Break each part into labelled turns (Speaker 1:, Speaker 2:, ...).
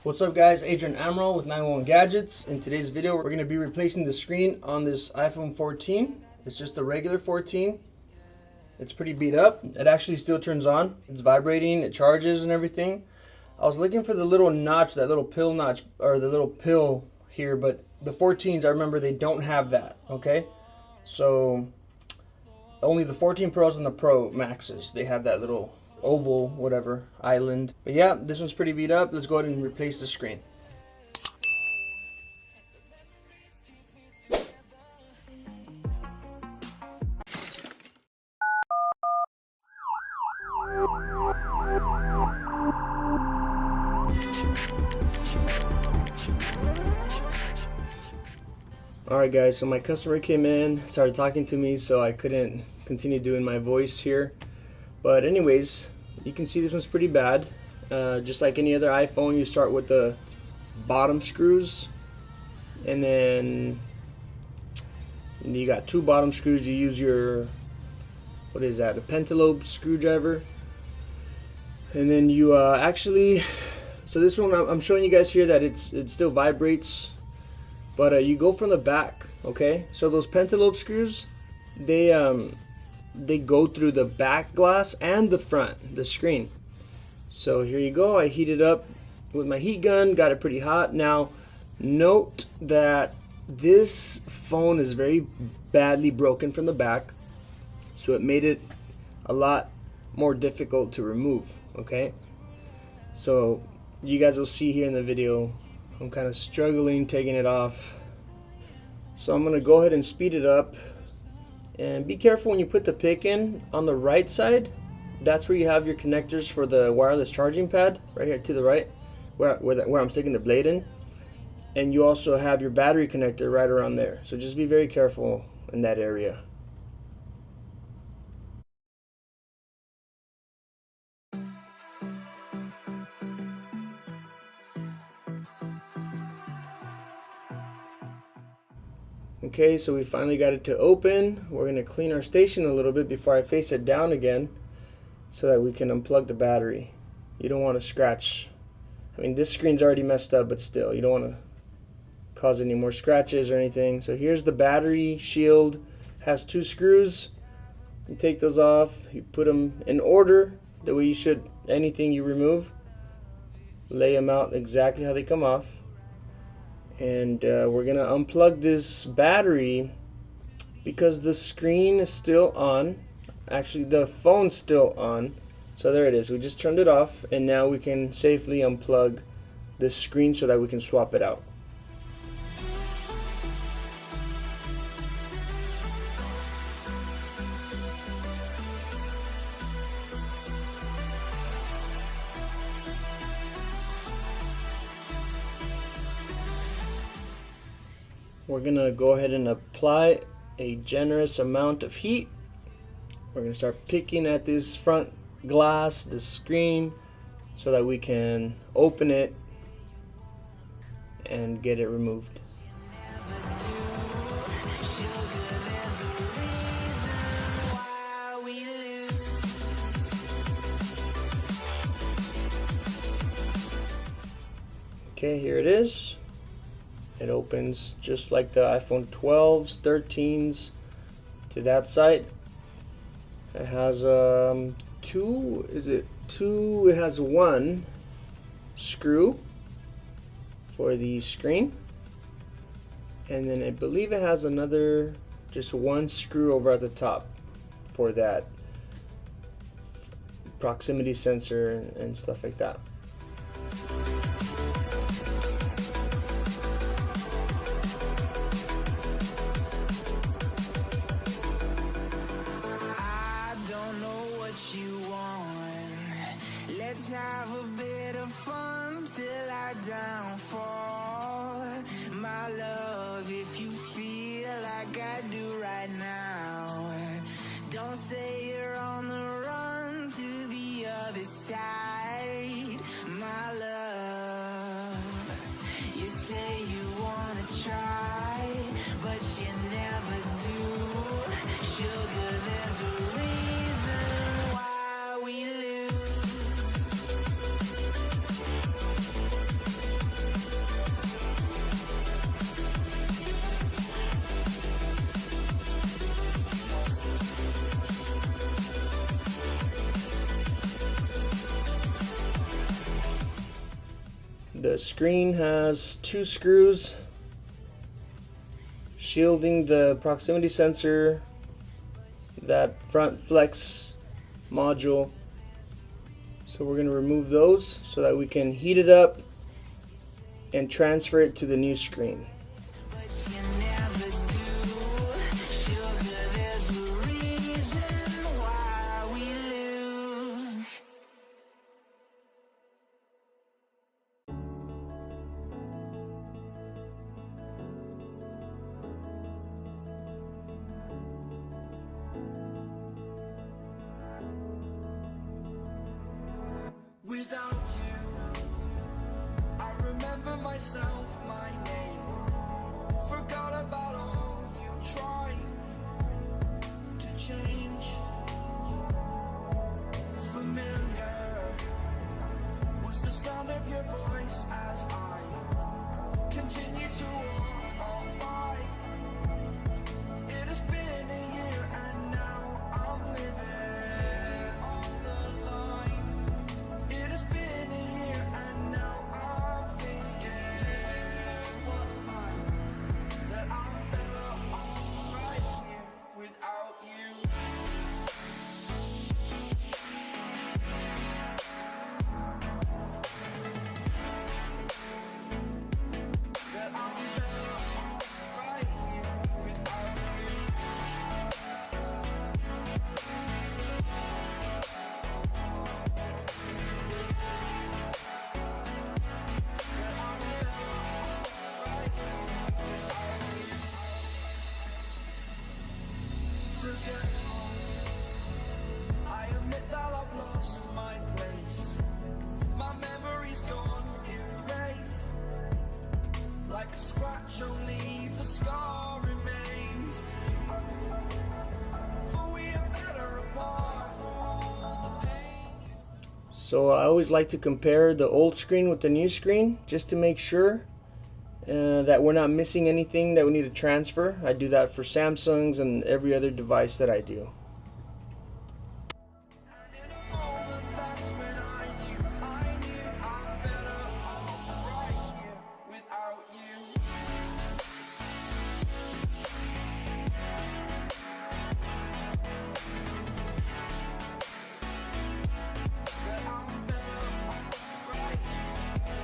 Speaker 1: What's up guys, Adrian Amaral with 911 Gadgets. In today's video, we're going to be replacing the screen on this iPhone 14. It's just a regular 14. It's pretty beat up. It actually still turns on. It's vibrating, it charges and everything. I was looking for the little notch, that little pill notch, or the little pill here, but the 14s, I remember they don't have that, okay? So, only the 14 Pros and the Pro Maxes, they have that little oval, whatever, island. But yeah, this one's pretty beat up. Let's go ahead and replace the screen. Alright guys, so my customer came in, started talking to me, so I couldn't continue doing my voice here. But anyways, you can see this one's pretty bad. Just like any other iPhone, you start with the bottom screws, and then you got two bottom screws. You use your, what is that, a pentalobe screwdriver, and then you so this one I'm showing you guys here that it still vibrates, but you go from the back, okay? So those pentalobe screws, they go through the back glass and the front, the screen. So here you go. I heated up with my heat gun, got it pretty hot. Now note that this phone is very badly broken from the back, so it made it a lot more difficult to remove, okay? So you guys will see here in the video, I'm kind of struggling taking it off. So I'm gonna go ahead and speed it up. And be careful when you put the pick in. On the right side, that's where you have your connectors for the wireless charging pad, right here to the right, where I'm sticking the blade in. And you also have your battery connector right around there. So just be very careful in that area. Okay, so we finally got it to open. We're going to clean our station a little bit before I face it down again so that we can unplug the battery. You don't want to scratch. I mean, this screen's already messed up, but still, you don't want to cause any more scratches or anything. So here's the battery shield. Has two screws. You take those off. You put them in order, the way you should anything you remove. Lay them out exactly how they come off. And we're gonna unplug this battery because the screen is still on. Actually, the phone's still on. So there it is. We just turned it off, and now we can safely unplug the screen so that we can swap it out. We're gonna go ahead and apply a generous amount of heat. We're gonna start picking at this front glass, this screen, so that we can open it and get it removed. Okay, here it is. It opens just like the iPhone 12s, 13s to that side. It has it has one screw for the screen, and then I believe it has another, just one screw over at the top for that proximity sensor and stuff like that.
Speaker 2: Let's have a bit of fun till I downfall. My love, if you feel like I do right now, don't say you're on the run to the other side. My love, you say you wanna try, but you never do. Sugar, there's a reason why we lose.
Speaker 1: The screen has 2 screws shielding the proximity sensor, that front flex module. So we're going to remove those so that we can heat it up and transfer it to the new screen.
Speaker 2: Without you, I remember myself, my name. Forgot about all you tried to change. Familiar was the sound of your voice as I continue to walk on by. It has been a year and now I'm living on the line. It has been a year and now I'm thinking what's mine, that I'm better off right here without you. That I'm better off right here without you. I admit that I've lost my place. My memory's gone erased. Like a scratch, only the scar remains. For we are better apart from all the pain.
Speaker 1: So I always like to compare the old screen with the new screen just to make sure that we're not missing anything that we need to transfer. I do that for Samsungs and every other device that I do.
Speaker 2: In a moment, that's when I knew I'm better off right here without you. That I'm better off right here without you. That I'm better off right here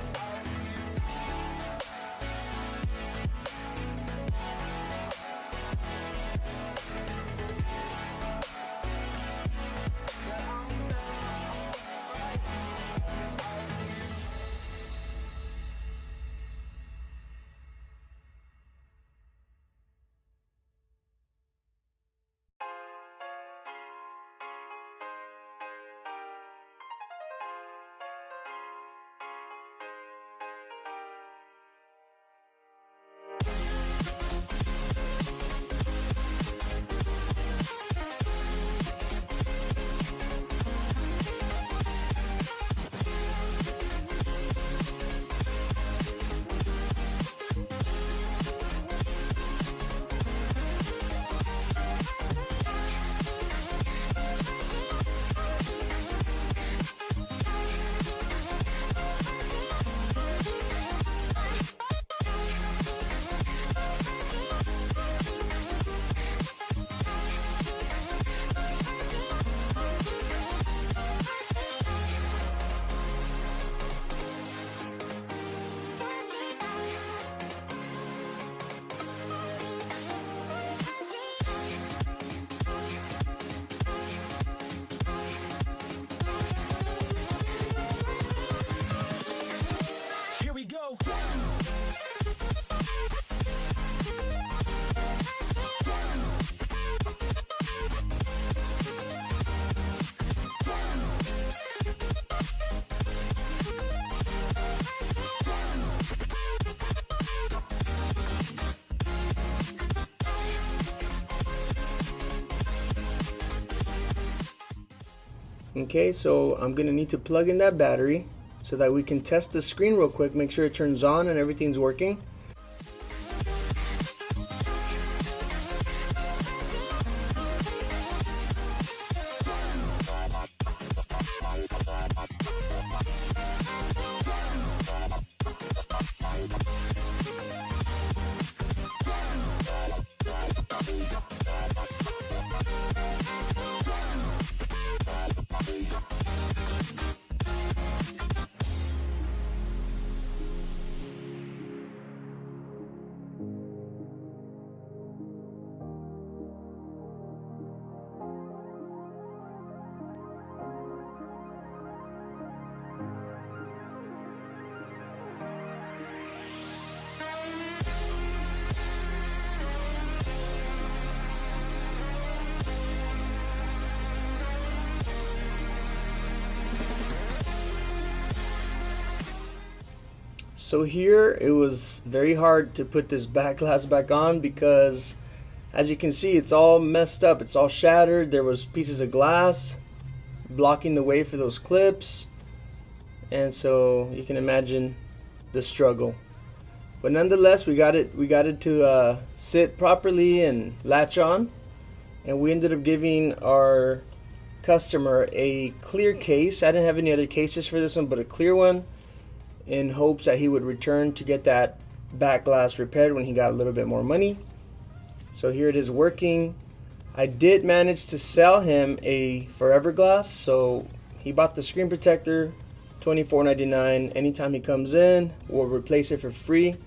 Speaker 2: without you. Here we go.
Speaker 1: Okay, so I'm gonna need to plug in that battery so that we can test the screen real quick, make sure it turns on and everything's working. So here it was very hard to put this back glass back on because as you can see it's all messed up, it's all shattered. There was pieces of glass blocking the way for those clips, and so you can imagine the struggle. But nonetheless, we got it to sit properly and latch on, and we ended up giving our customer a clear case. I didn't have any other cases for this one, but a clear one, in hopes that he would return to get that back glass repaired when he got a little bit more money. So here it is working. I did manage to sell him a forever glass, so he bought the screen protector, $24.99. Anytime he comes in, we'll replace it for free.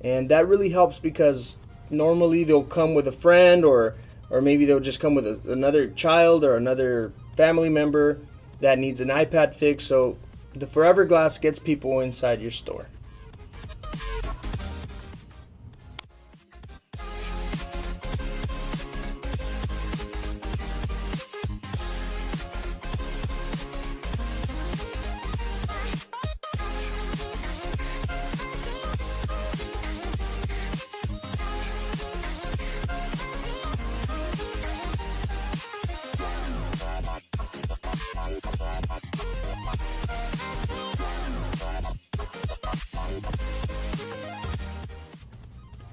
Speaker 1: And that really helps because normally they'll come with a friend, or maybe they'll just come with another child or another family member that needs an iPad fix. So the forever glass gets people inside your store.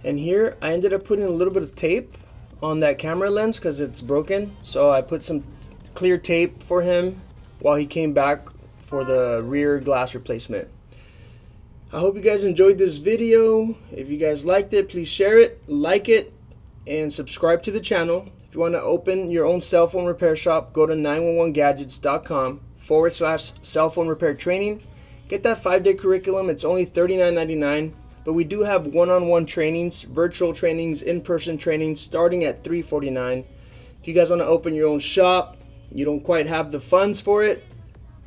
Speaker 1: And here I ended up putting a little bit of tape on that camera lens because it's broken. So I put some clear tape for him while he came back for the rear glass replacement. I hope you guys enjoyed this video. If you guys liked it, please share it, like it, and subscribe to the channel. If you want to open your own cell phone repair shop, go to 911gadgets.com/cell phone repair training. Get that 5-day curriculum. It's only $39.99. But we do have one-on-one trainings, virtual trainings, in-person trainings starting at $349. If you guys want to open your own shop, you don't quite have the funds for it,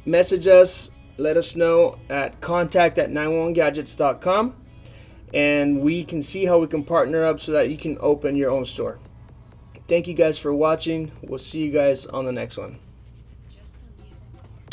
Speaker 1: message us, let us know at contact@911gadgets.com, and we can see how we can partner up so that you can open your own store. Thank you guys for watching. We'll see you guys on the next one.